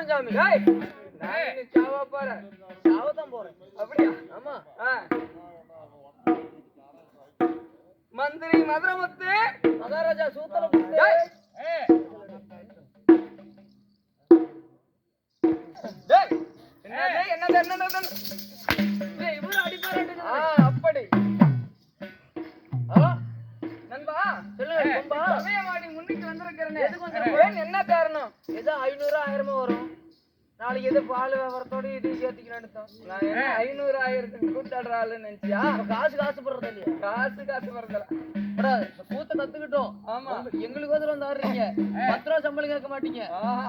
போறேன் சாமி. நீ சாவ போற. சாவதான் போறேன். அப்படியா? ஆமா. மந்திரி மதுரமுத்து மகாராஜா சூத்தல இவரு அடிப்பாரு. அப்படி நண்பா சொல்லுங்க. சமயவாடி முன்னிட்டு வந்திருக்கிறேன். என்ன காரணம்? ஏதோ 500 1000 வரும். நாளைக்கு எது பால் வியாபாரத்தோட இது சேர்த்துக்கணும். நான் 500 1000 கூட்டாடுற ஆளுன்னு நினைச்சியா? காசு காசுப்படுறது இல்லையா? காசு வரல. கூத்த கத்துக்கிட்டோம். ஆமா, எங்களுக்கு வந்து ஆடுறீங்க. 10 ரூபா சம்பளம் கேட்க மாட்டீங்க.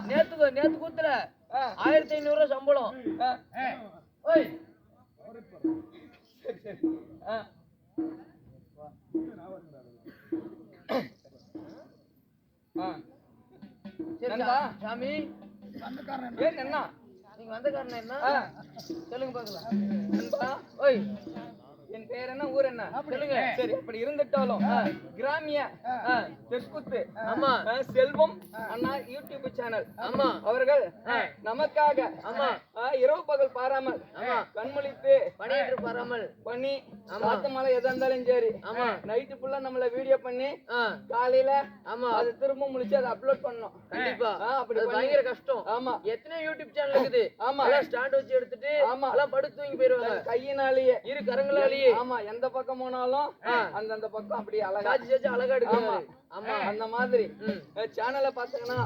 நேத்து கூத்துல 1500 ரூபா சம்பளம். ஓய் சாமி என்ன நீங்க வந்த காரணம் என்ன சொல்லுங்க பாக்கலாம். நண்பா, ஓய் என் பேர் என்ன, ஊர் என்ன சொல்லுங்க. சரி, அப்படி இருந்துட்டாலும் கிராமிய தெற்குத்து ஆமா செல்வம் அண்ணா யூடியூப் சேனல் ஆமா அவர்கள் நமக்காக ஆமா இரவு பகல் பாராமல் ஆமா கண்மொழித்து பணியாற்று பாராமல் பண்ணி காத்து மழை எதா இருந்தாலும் சரி ஆமா நைட்டு ஃபுல்லா நம்மள வீடியோ பண்ணி காலையில ஆமா அது திரும்ப முடிச்சு அதை அப்லோட் பண்ணோம். கண்டிப்பா அப்படி பயங்கர கஷ்டம். ஆமா, எத்தனை யூடியூப் சேனல் இருக்குது. ஆமா, ஸ்டாண்ட் வச்சு எடுத்துட்டு ஆமா எல்லாம் படுத்து தூங்கி போயிருவாங்க கையினாலேயே இரு கரங்களாலேயே. ஆமா, எந்த பக்கம் போனாலும் அந்தந்த பக்கம் அப்படியே அழகா அழகா எடுக்கும். ஆமா, அந்த மாதிரி சேனலை பாத்தீங்கன்னா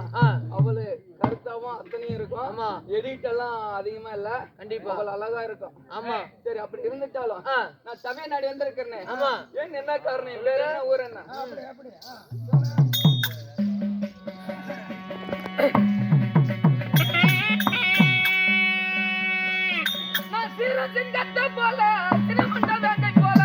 அவ்வளவு கருத்தாவும் அத்தனையும் இருக்கும். ஆமா, எடிட் எல்லாம் அதிகமா இல்ல. கண்டிப்பா அவ்வளவு அழகா இருக்கும். ஆமா, சரி, அப்படி இருந்துட்டாலும் நான் தமிழ்நாடு வந்திருக்கிறேன். ஆமா, ஏன் என்ன காரணம்? வேற என்ன ஊர் என்ன? நான் சீரசிங்கத்தை போல திருமண்டலத்தை போல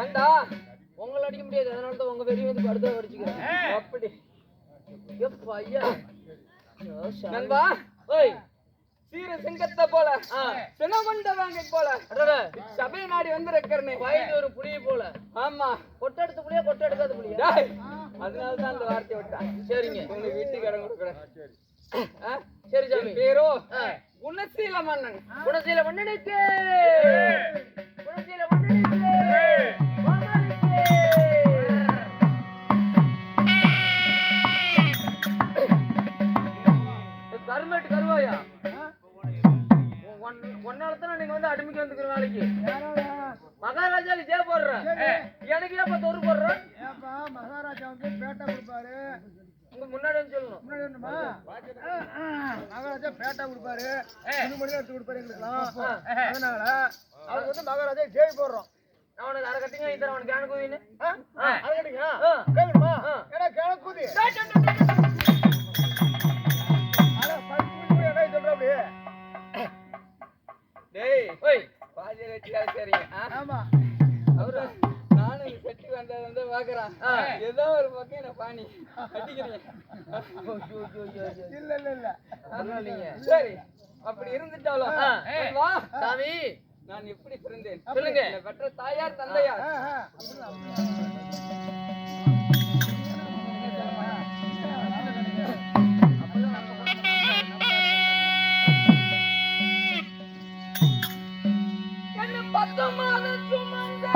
ஏண்டா உங்களை அடிக்க முடியாது. அதனாலதான் உங்க வெறி வந்து படுத்த அடிச்சுக்கிறேன். அப்படி ஐயா நண்பா, ஓய் சீர சிங்கத்தை போல சினமண்டவாங்கை போல சபை நாடி வந்து இருக்கிறனே வயது ஒரு புளிய போல. ஆமா, கொட்டெடுத்த புளியா கொட்டை எடுக்காத புளியா? அதனாலதான் அந்த வார்த்தை விட்டான். சரிங்க, உங்களுக்கு வீட்டுக்கு இடம் கொடுக்குறேன். சரி சாமி. பேரோ குணசீல மன்னன். குணசீல மன்னனுக்கு குணசீல மன்னனுக்கு கருமேட்டு கருவாயா ஒன்னாலதான் நீங்க வந்து அடிமைக்கு வந்துக்கிற நாளைக்கு மகாராஜா இதே போடுறேன். எனக்கு ஏப்பா தொரு போடுறேன்? மகாராஜா வந்து பேட்டை கொடுப்பாரு. உங்க முன்னாடி வந்து சொல்லணும். முன்னாடி வேணுமா? மகாராஜா பேட்டா கொடுப்பாரு, எடுத்து கொடுப்பாரு எங்களுக்குலாம். அதனால அவருக்கு வந்து மகாராஜா ஜெய் போடுறோம். நான் உனக்கு அரை கட்டிங்க நீ தர உனக்கு கேன கூதின்னு அது கேட்டீங்க கேட்கணுமா ஏன்னா கிழக்குதி டேய் ஓய் பாதி வெட்டியா சரிங்க ஆமா அவரு நானும் செட்டி வந்து பாக்குறான் ஏதோ ஒரு பக்கம் என்ன பாணி அடிக்கிறீங்க இல்ல இல்ல இல்ல பரவாயில்லைங்க சரி அப்படி இருந்துட்டாலும் வா சாமி நான் எப்படி பிறந்தேன் சொல்லுங்க. என்னை பெற்ற தாயார் தந்தையார் என்ன 10 மாதம் சுமந்த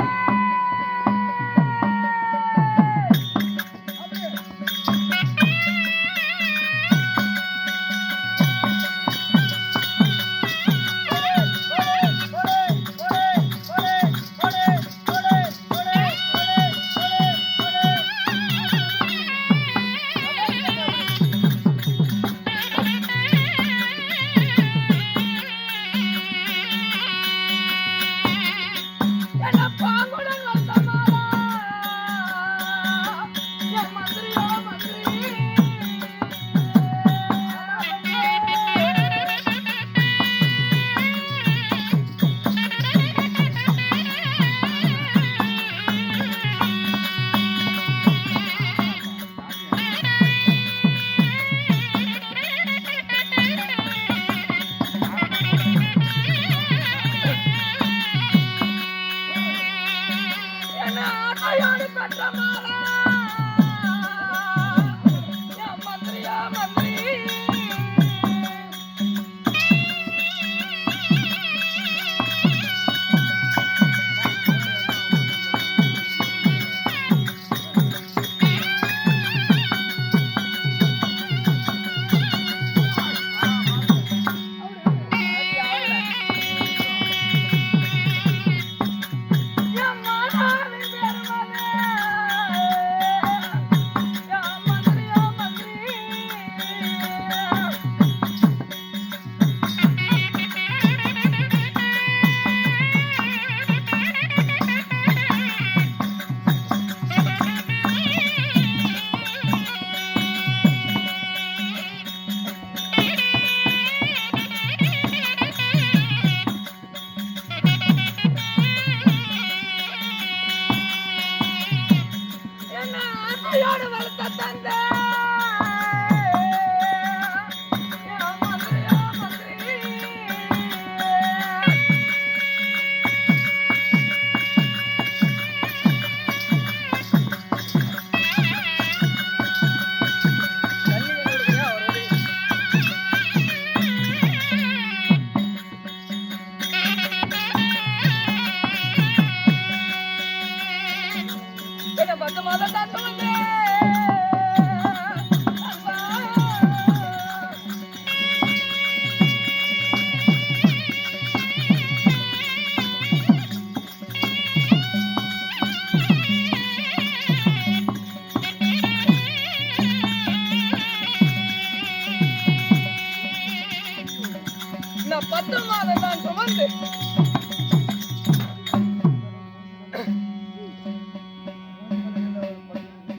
நான் 10 மாதம் தான் சுமந்து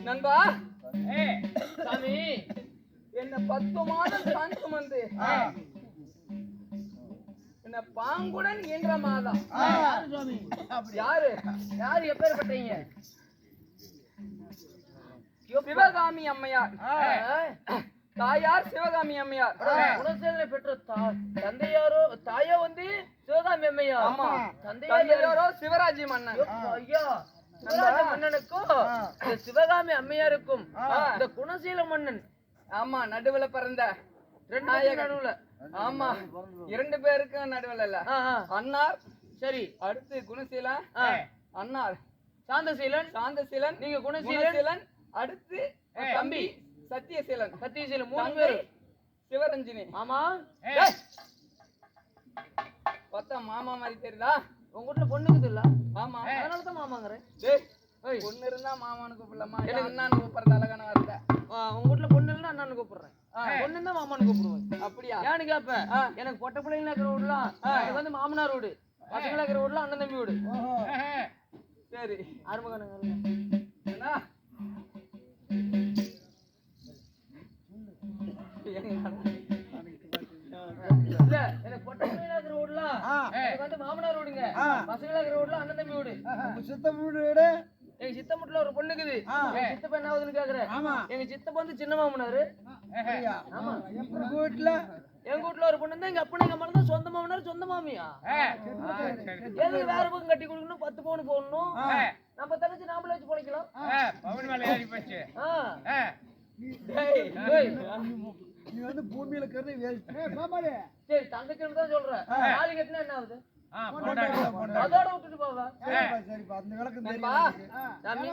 நண்பா சாமி என்ன 10 மாதம் தான் சுமந்து என்ன பாங்குடன் என்ற மாதம் யாரு யாரு எப்பேற்பட்டீங்க சிவகாமி அம்மையார் தாயார் சிவகாமி அம்மையார் குணசேகரனை பெற்ற தந்தையாரோ தாயா வந்து சிவகாமி அம்மையா ஆமா தந்தையாரோ தந்தையாரோ சிவராஜி மன்னன் ஐயா சிவராஜ மன்னனுக்கும் இந்த சிவகாமி அம்மையாருக்கும் இந்த குணசீல மன்னன் ஆமா நடுவுல பிறந்த ரெண்டு நடுவுல ஆமா 2 பேருக்கும் நடுவுல இல்ல அன்னார் சரி அடுத்து குணசீலா அன்னார் சாந்தசீலன் சாந்தசீலன் நீங்க குணசீலன் அடுத்து தம்பி சத்தியசீலன் சத்தியசீலன் 3 பேர் சிவரஞ்சினி ஆமா பார்த்தா மாமா மாதிரி தெரியுதா உங்க வீட்டுல பொண்ணுக்குது இல்ல ஆமா அதனாலதான் மாமாங்கிறேன் டேய் பொண்ணு இருந்தா மாமான்னு கூப்பிடலாமா எனக்கு அண்ணான்னு கூப்பிடுறது அழகான வார்த்தை உங்க வீட்டுல பொண்ணு இல்லைன்னா அண்ணான்னு கூப்பிடுறேன் பொண்ணு இருந்தா மாமான்னு கூப்பிடுவேன் அப்படியா ஏன்னு கேப்ப எனக்கு பொட்ட பிள்ளைங்களா இருக்கிற வீடுலாம் எனக்கு வந்து மாமனார் வீடு பசங்களா இருக்கிற வீடுலாம் அண்ணன் தம்பி வீடு சரி ஆரம்பக்காரங்க என்ன இல்ல எனக்கு பொட்டமையில இருக்கிற ரோடுல எனக்கு வந்து மாமனார் ரோடுங்க பசங்களா இருக்கிற ரோடுல அண்ணன் தம்பி ரோடு சித்தம் வீடு எங்க சித்தமுட்டுல ஒரு பொண்ணு இருக்குது எங்க சித்தப்பா என்ன ஆகுதுன்னு கேக்குறேன் எங்க சித்தப்பா வந்து சின்ன மாமனாரு ஆமா உங்க வீட்டுல எங்க வீட்டுல ஒரு பொண்ணு இருந்தா எங்க அப்பா எங்க அம்மா தான் சொந்த மாமனார் சொந்த மாமியா எதுக்கு வேற பக்கம் கட்டி கொடுக்கணும் 10 பவுன் போடணும் நம்ம தங்கச்சி நாமளே வச்சு பொழைக்கலாம் பவுன் மேல ஏறி போச்சு நீ வந்து பூமியில கருதி வேஸ்ட் சரி தங்கச்சின்னு தான் சொல்றேன் தாலி கட்டினா என்ன ஆகுது அதோட விட்டுட்டு போவா சரிப்பா அந்த விளக்கு சாமி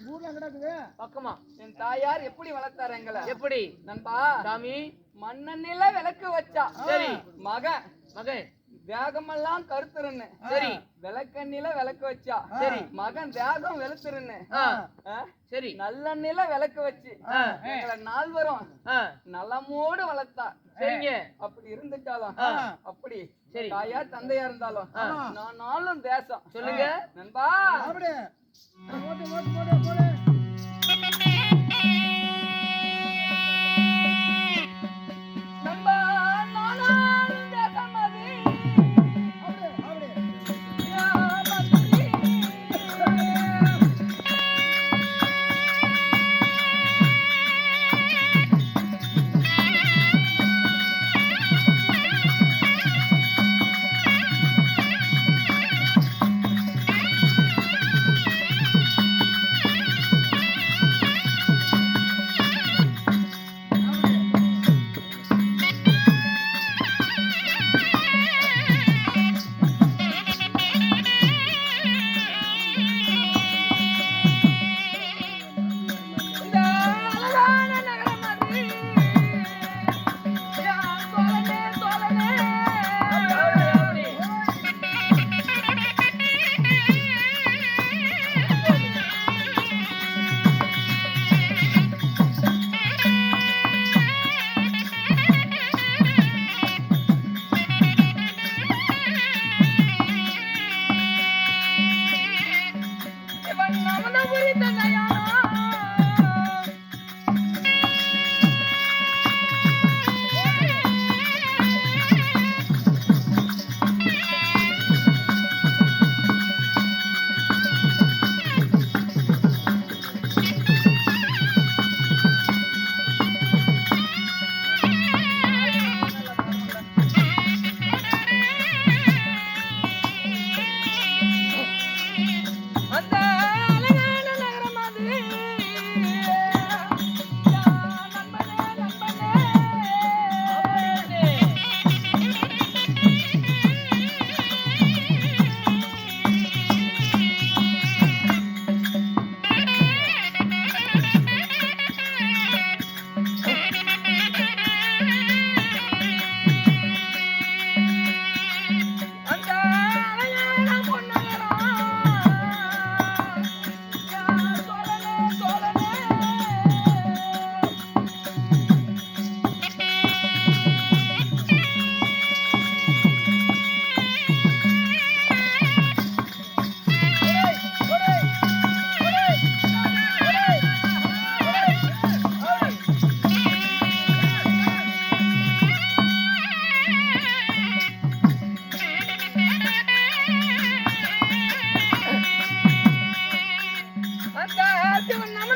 ஊர்ல கிடக்குது பக்கமா என் தாயார் எப்படி வளர்த்தாரு எங்களை எப்படி நண்பா சாமி மண்ணெண்ணில விளக்கு வச்சா சரி மகன் மகன் வேகமெல்லாம் கருத்துருன்னு சரி விளக்கண்ணில விளக்கு வச்சா சரி மகன் வேகம் வெளுத்துருன்னு சரி நல்லெண்ணில விளக்கு வச்சு எங்களை நால்வரும் நலமோடு வளர்த்தா சரிங்க அப்படி இருந்துட்டாலும் அப்படி சரி தாயார் தந்தையா இருந்தாலும் நான் நாளும் தேசம் சொல்லுங்க நண்பா அப்படியே ஓட்டு ஓட்டு போடு போடு நண்பா நானும் தேசம் அது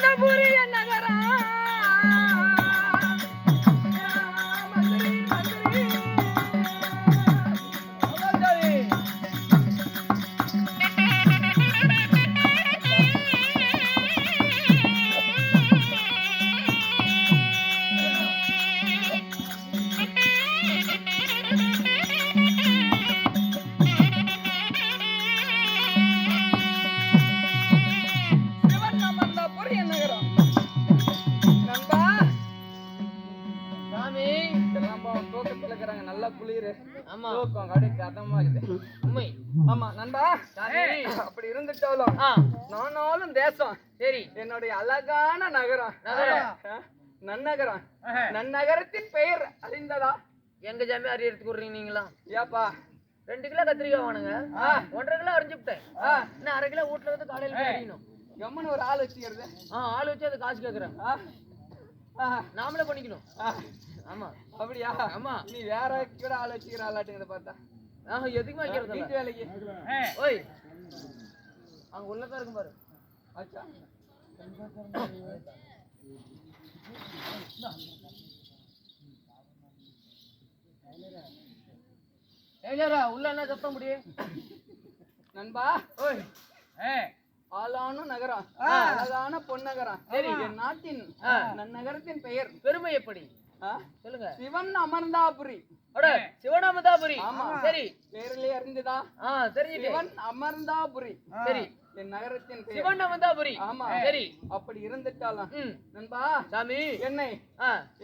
அப்படியே நல்லா குளிரு ஆமா தூக்கம் அப்படியே கதமா இருக்குது உண்மை ஆமா நண்பா அப்படி இருந்துட்டாலும் நானாலும் தேசம் சரி என்னுடைய அழகான நகரம் நன்னகரம் நன்னகரத்தின் பெயர் அறிந்ததா எங்க ஜாமி அறியறதுக்கு விடுறீங்க நீங்களா ஏப்பா 2 கிலோ கத்திரிக்காய் வானுங்க 1.5 கிலோ அரிஞ்சுட்டேன் இன்னும் 1/2 கிலோ வீட்டுல இருந்து காலையில போய் அரிக்கணும் எம்மனு ஒரு ஆள் வச்சுக்கிறது ஆள் வச்சு அது காசு கேக்குறேன் நாமளே பண்ணிக்கணும் ஆமா அப்படியா ஆமா நீ வேற கூட ஆள் வச்சுக்கிற ஆளாட்டுங்கிறத பார்த்தா எதுக்குமே வைக்கிறது வீட்டு வேலைக்கு ஓய் அங்க உள்ளதான் இருக்கும் பாரு ஆச்சா ஏங்கடா உள்ள என்ன சத்தம் முடியும் நண்பா ஓய் ஆளான நகரம் அழகான பொன்னகரம் சரி என் நாட்டின் நன்னகரத்தின் பெயர் பெருமை எப்படி சொல்லுங்க சிவன் அமர்ந்தாபுரி சிவனாமதாபுரி சரி பேரிலே அறிந்ததா தெரிஞ்சுட்டு சிவன் அமர்ந்தாபுரி சரி என் நகரத்தின் பெயர் சிவனாமதாபுரி ஆமா சரி அப்படி இருந்துட்டாலும் நண்பா சாமி என்னை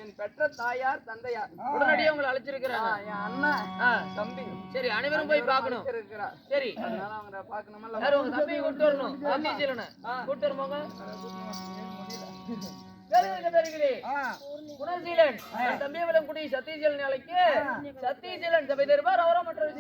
என் பெற்ற தாயார் தந்தையார் உடனடியே உங்களை அழைச்சிருக்கிறாங்க என் அண்ணன் தம்பி சரி அனைவரும் போய் பார்க்கணும் இருக்கிறார் சரி அதனால அவங்க பார்க்கணுமா யாரும் உங்க தம்பியை கூட்டு வரணும் தம்பி சீலனை கூட்டு வருவாங்க குணசீலன் தம்பியவளம் குடி சத்தியசீலன் நாளைக்கு சத்தியசீலன் சபை தருவார் அவரா மற்ற